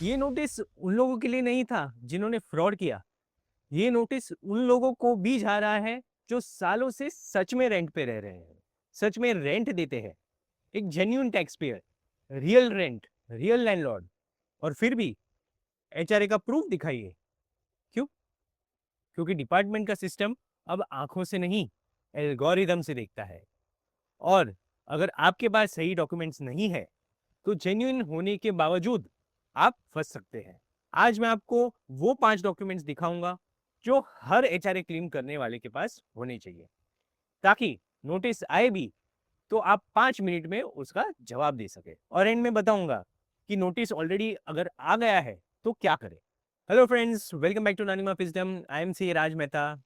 ये नोटिस उन लोगों के लिए नहीं था जिन्होंने फ्रॉड किया। ये नोटिस उन लोगों को भी जा रहा है जो सालों से सच में रेंट पे रह रहे हैं, सच में रेंट देते हैं, एक genuine tax payer, real rent, real landlord, और फिर भी एचआरए का प्रूफ दिखाइए। क्यों? क्योंकि डिपार्टमेंट का सिस्टम अब आंखों से नहीं, एल्गोरिदम से देखता है। और अगर आपके पास सही डॉक्यूमेंट्स नहीं है तो जेन्युइन होने के बावजूद आप फंस सकते हैं। आज मैं आपको वो 5 डॉक्यूमेंट्स दिखाऊंगा जो हर एचआरए क्लेम करने वाले के पास होने चाहिए, ताकि नोटिस आए भी तो आप 5 मिनट में उसका जवाब दे सके। और एंड में बताऊंगा कि नोटिस ऑलरेडी अगर आ गया है तो क्या करें। Hello friends, welcome back to Nanima Wisdom. I am C Raj Mehta.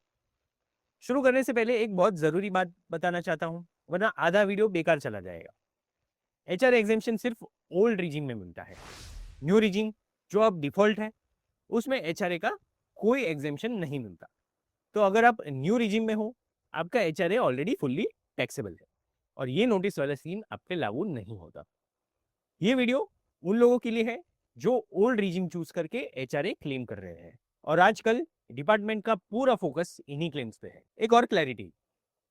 शुरू करने से पहले एक बहुत जरूरी बात बताना चाहता हूँ, वरना आधा वीडियो बेकार चला जाएगा। एचआर एग्जेम्पशन सिर्फ ओल्ड रिजीम में मिलता है। न्यू रिजीम जो अब डिफॉल्ट है, उसमें एचआरए का कोई एग्जेम्पशन नहीं मिलता। तो अगर आप न्यू रिजीम में हो, आपका एचआरए ऑलरेडी फुल्ली टैक्सेबल है और ये नोटिस वाला सीन आप पे लागू नहीं होता। ये वीडियो उन लोगों के लिए है जो ओल्ड रिजीम चूज करके एचआरए क्लेम कर रहे हैं, और आजकल डिपार्टमेंट का पूरा फोकस इन्हीं क्लेम्स पे है। एक और क्लैरिटी,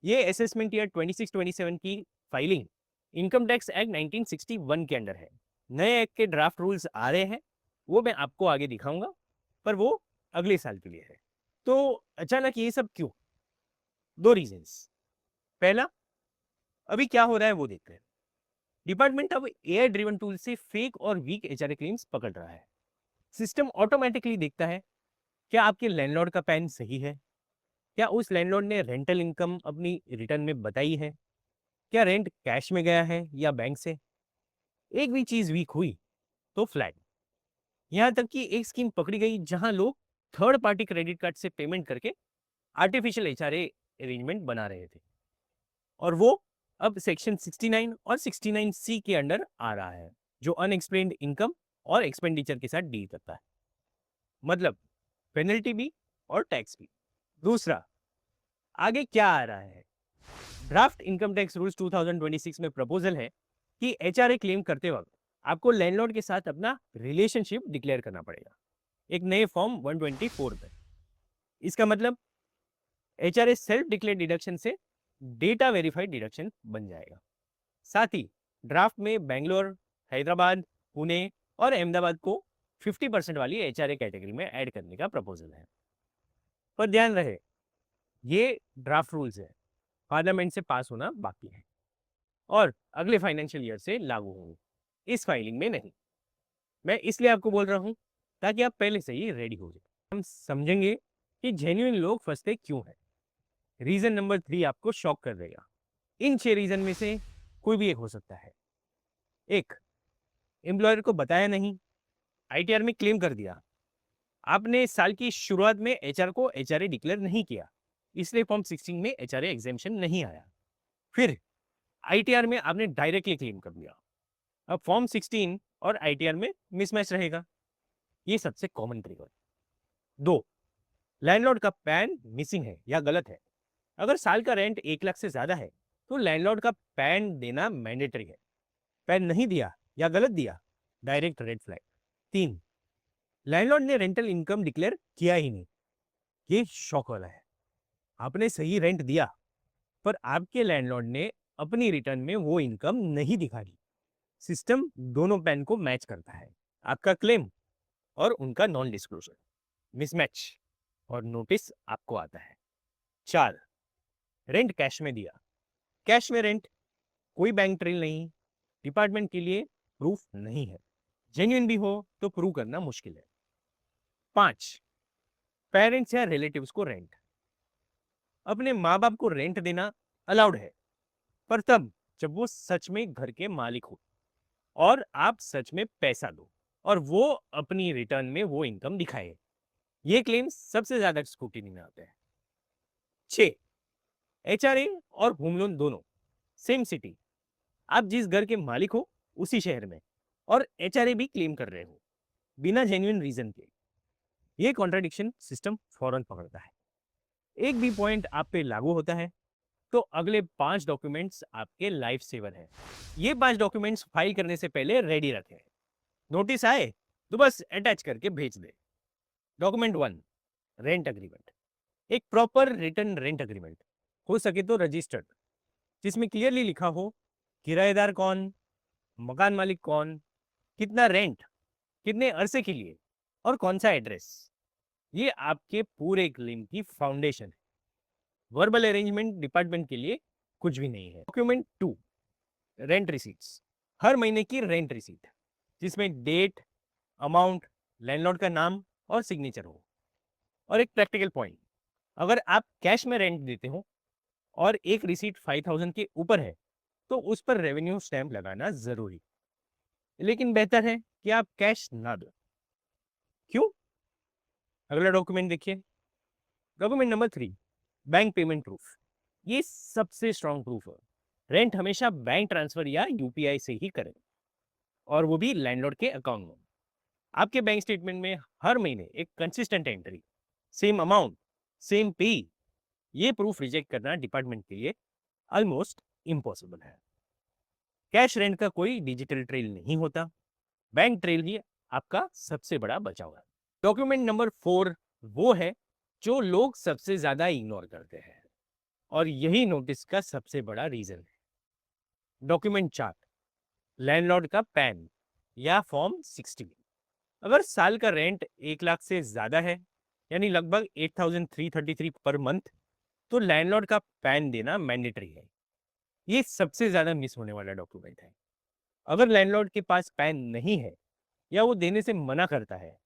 ये असेसमेंट ईयर 26-27 की फाइलिंग इनकम टैक्स एक्ट 1961 के अंडर है। नए एक्ट के ड्राफ्ट रूल्स आ रहे हैं, वो मैं आपको आगे दिखाऊंगा, पर वो अगले साल के लिए है। तो अचानक ये सब क्यों? दो रीजंस। पहला, अभी क्या हो रहा है वो देखते हैं। डिपार्टमेंट अब एआई ड्रिवन टूल से फेक और वीक एचआरए क्लेम्स पकड़ रहा है। सिस्टम ऑटोमेटिकली देखता है क्या आपके लैंडलॉर्ड का पैन सही है, क्या उस लैंडलॉर्ड ने रेंटल इनकम अपनी रिटर्न में बताई है, क्या रेंट कैश में गया है या बैंक से। एक भी चीज वीक हुई तो फ्लैग। यहां तक कि एक स्कीम पकड़ी गई जहां लोग थर्ड पार्टी क्रेडिट कार्ड से पेमेंट करके आर्टिफिशियल एचआरए अरेंजमेंट बना रहे थे, और वो अब सेक्शन 69 और 69C के अंडर आ रहा है, जो अनएक्सप्लेन्ड इनकम और एक्सपेंडिचर के साथ डील करता है। मतलब पेनल्टी भी और टैक्स भी। दूसरा, आगे क्या आ रहा है? ड्राफ्ट इनकम टैक्स रूल्स 2026 में प्रपोजल है कि एचआरए क्लेम करते वक्त आपको लैंडलॉर्ड के साथ अपना रिलेशनशिप डिक्लेयर करना पड़ेगा, एक नए फॉर्म 124 में। इसका मतलब एचआरए सेल्फ डिक्लेयर डिडक्शन से डेटा वेरीफाइड डिडक्शन बन जाएगा। साथ ही ड्राफ्ट में बेंगलोर, हैदराबाद, पुणे और अहमदाबाद को 50% वाली एचआरए कैटेगरी में ऐड करने का प्रपोजल है। पर ध्यान रहे, ये ड्राफ्ट रूल्स है, पार्लियामेंट से पास होना बाकी है और अगले फाइनेंशियल ईयर से लागू होंगे, इस फाइलिंग में नहीं। मैं इसलिए आपको बोल रहा हूँ ताकि आप पहले से ही रेडी हो जाए। हम समझेंगे कि जेन्युइन लोग फंसते क्यों हैं। रीजन नंबर 3 आपको शॉक कर देगा। इन 6 रीजन में से कोई भी एक हो सकता है। एक, एम्प्लॉयर को बताया नहीं, आईटीआर में क्लेम कर दिया। आपने साल की शुरुआत में एचआर को एचआरए डिक्लेयर नहीं किया, इसलिए फॉर्म 16 में एचआरए एग्जेम्पशन नहीं आया। फिर आईटीआर में आपने डायरेक्टली क्लेम कर दिया। अब फॉर्म 16 और आईटीआर में मिसमैच रहेगा। ये सबसे कॉमन ट्रिगर। दो, लैंडलॉर्ड का पैन मिसिंग है या गलत है। अगर साल का रेंट 1 लाख से ज्यादा है तो लैंडलॉर्ड का पैन देना मैंडेटरी है। पैन नहीं दिया या गलत दिया, डायरेक्ट रेड फ्लैग। तीन, लैंडलॉर्ड ने रेंटल इनकम डिक्लेयर किया ही नहीं। ये शॉक वाला है। आपने सही रेंट दिया, पर आपके लैंडलॉर्ड ने अपनी रिटर्न में वो इनकम नहीं दिखा दी। सिस्टम दोनों पैन को मैच करता है, आपका क्लेम और उनका नॉन डिस्क्लोजर मिसमैच, और नोटिस आपको आता है। चार, रेंट कैश में दिया। कैश में रेंट, कोई बैंक ट्रेल नहीं, डिपार्टमेंट के लिए प्रूफ नहीं है। जेन्युइन भी हो तो प्रूव करना मुश्किल है। पांच, पेरेंट्स या रिलेटिव्स को रेंट। अपने माँ बाप को रेंट देना अलाउड है, पर तब जब वो सच में घर के मालिक हो और आप सच में पैसा दो और वो अपनी रिटर्न में वो इनकम दिखाए। ये क्लेम्स सबसे ज्यादा स्क्रूटिनी में आते हैं। 6, एचआरए और होम लोन दोनों सेम सिटी, आप जिस घर के मालिक हो उसी शहर में, और एचआरए भी क्लेम कर रहे हो बिना जेन्युइन रीजन के। ये कॉन्ट्राडिक्शन सिस्टम फौरन पकड़ता है। एक भी पॉइंट आप पे लागू होता है तो अगले 5 डॉक्यूमेंट्स आपके लाइफ सेवर हैं। ये 5 डॉक्यूमेंट्स फाइल करने से पहले रेडी रखें। नोटिस आए तो बस अटैच करके भेज दे। Document 1, rent agreement. एक प्रॉपर रिटर्न रेंट अग्रीमेंट, हो सके तो रजिस्टर्ड, जिसमें क्लियरली लिखा हो किराएदार कौन, मकान मालिक कौन, कितना रेंट, कितने अरसे के लिए, और कौन सा एड्रेस। ये आपके पूरे क्लेम की फाउंडेशन है। वर्बल अरेंजमेंट डिपार्टमेंट के लिए कुछ भी नहीं है। Document 2, rent receipts. हर महीने की रेंट रिसीट, जिसमें डेट, अमाउंट, लैंडलॉर्ड का नाम और सिग्नेचर हो। और एक प्रैक्टिकल पॉइंट, अगर आप कैश में रेंट देते हो और एक रिसीट 5000 के ऊपर है तो उस पर रेवेन्यू स्टैंप लगाना जरूरी, लेकिन बेहतर है कि आप कैश ना दो। क्यों? अगला डॉक्यूमेंट देखिए, document number 3, bank payment proof. ये सबसे स्ट्रॉन्ग प्रूफ है। रेंट हमेशा बैंक ट्रांसफर या यूपीआई से ही करें, और वो भी लैंडलॉर्ड के अकाउंट में। आपके बैंक स्टेटमेंट में हर महीने एक consistent entry, same amount, same पे। ये प्रूफ रिजेक्ट करना डिपार्टमेंट के लिए ऑलमोस्ट इम्पॉसिबल है। कैश रेंट का कोई डिजिटल ट्रेल नहीं होता, बैंक ट्रेल ही आपका सबसे बड़ा बचाव है। डॉक्यूमेंट नंबर 4 वो है जो लोग सबसे ज्यादा इग्नोर करते हैं, और यही नोटिस का सबसे बड़ा रीजन है। डॉक्यूमेंट 4, लैंडलॉर्ड का पैन या फॉर्म 16। अगर साल का रेंट 1 लाख से ज्यादा है, यानी लगभग 8333 पर मंथ, तो लैंडलॉर्ड का पैन देना मैंडेटरी है। ये सबसे ज्यादा मिस होने वाला डॉक्यूमेंट है। अगर लैंडलॉर्ड के पास पैन नहीं है या वो देने से मना करता है,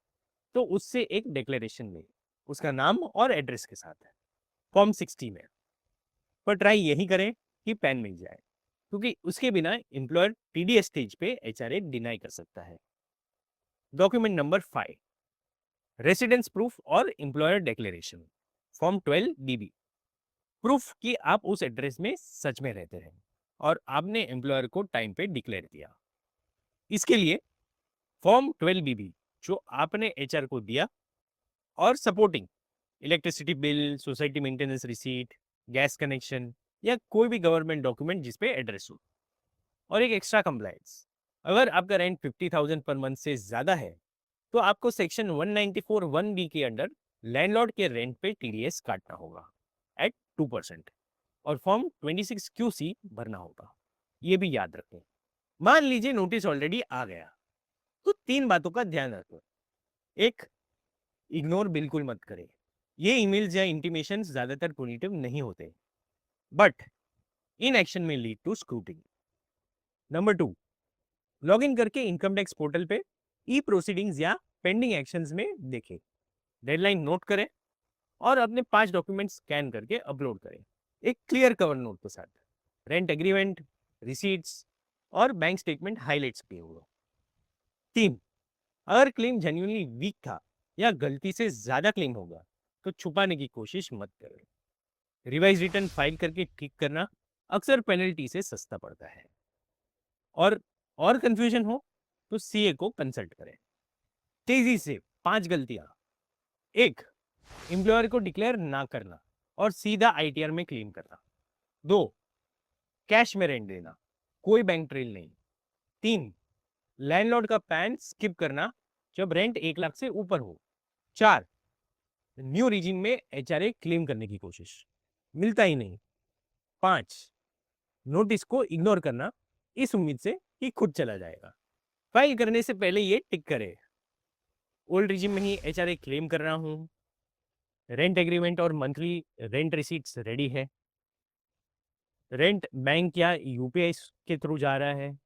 तो उससे एक डिक्लेरेशन ले, उसका नाम और एड्रेस के साथ, फॉर्म 60 में। पर ट्राई यही करें कि पैन मिल जाए, क्योंकि उसके बिना एम्प्लॉयर टीडीएस स्टेज पे एचआरए डिनाई कर सकता है। डॉक्यूमेंट नंबर 5, रेसिडेंस प्रूफ और employer declaration, form 12 dB. Proof कि आप उस एड्रेस में सच में रहते हैं और आपने एम्प्लॉयर को टाइम पे डिक्लेयर किया। इसके लिए फॉर्म 12 बीबी जो आपने एचआर को दिया, और supporting electricity bill, society maintenance receipt, gas connection, या कोई भी गवर्नमेंट डॉक्यूमेंट जिसपे एड्रेस हो। और एक एक्स्ट्रा कंप्लायंस, अगर आपका रेंट 50,000 पर मंथ से ज्यादा है तो आपको सेक्शन 194 1 बी के अंडर लैंडलॉर्ड के रेंट पे टीडीएस काटना होगा एट 2%, और फॉर्म 26 क्यूसी भरना होगा। ये भी याद रखें। मान लीजिए नोटिस ऑलरेडी आ गया, तो 3 बातों का ध्यान रखो। एक, इग्नोर बिल्कुल मत करें। ये ईमेल्स या इंटीमेशन ज्यादातर पुनिटिव नहीं होते, बट इन एक्शन में lead to scrutiny. Number 2, log in करके इनकम टैक्स पोर्टल पे ई प्रोसीडिंग्स या पेंडिंग एक्शंस में देखें, डेडलाइन नोट करें और अपने 5 डॉक्यूमेंट स्कैन करके अपलोड करें, एक क्लियर कवर नोट के साथ। रेंट एग्रीमेंट, रिसीट्स और बैंक स्टेटमेंट हाईलाइट्स किए हुए। 3, अगर क्लेम जेन्युइनली वीक था या गलती से ज्यादा क्लेम होगा तो छुपाने की कोशिश मत करें। रिवाइज रिटर्न फाइल करके ठीक करना अक्सर पेनल्टी से सस्ता पड़ता है। और कंफ्यूजन हो तो सीए को कंसल्ट करें। तेजी से 5 गलतियां। 1, एम्प्लॉयर को डिक्लेयर ना करना और सीधा आईटीआर में क्लेम करना। 2, कैश में रेंट देना, कोई बैंक ट्रेल नहीं। 3, लैंडलॉर्ड का पैन स्किप करना जब रेंट 1 लाख से ऊपर हो। 4, न्यू रीजन में एचआरए क्लेम करने की कोशिश, मिलता ही नहीं। 5, नोटिस को इग्नोर करना इस उम्मीद से कि खुद चला जाएगा। फाइल करने से पहले ये टिक करे, ओल्ड रिजिम में ही एचआरए क्लेम कर रहा हूं, रेंट एग्रीमेंट और मंथली रेंट रिसीट्स रेडी है, रेंट बैंक या यूपीआई के थ्रू जा रहा है,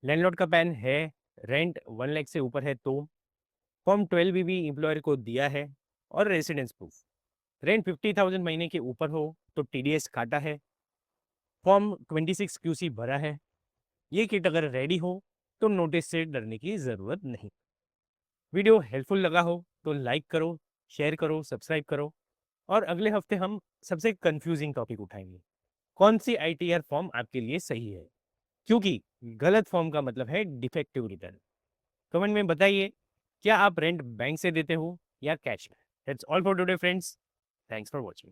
लैंडलॉर्ड का पैन है, रेंट 1 लाख से ऊपर है तो, फॉर्म 12 भी एम्प्लॉयर को दिया है, और रेसिडेंस प्रूफ, रेंट 50,000 महीने के ऊपर हो तो टीडीएस काटा है, फॉर्म 26 क्यूसी भरा है। ये किट अगर रेडी हो तो नोटिस से डरने की ज़रूरत नहीं। वीडियो हेल्पफुल लगा हो तो लाइक करो, शेयर करो, सब्सक्राइब करो, और अगले हफ्ते हम सबसे कंफ्यूजिंग टॉपिक उठाएंगे, कौन सी आईटीआर फॉर्म आपके लिए सही है, क्योंकि गलत फॉर्म का मतलब है डिफेक्टिव रिटर्न। कमेंट में बताइए, क्या आप रेंट बैंक से देते हो या कैश में। That's all for today friends, thanks for watching.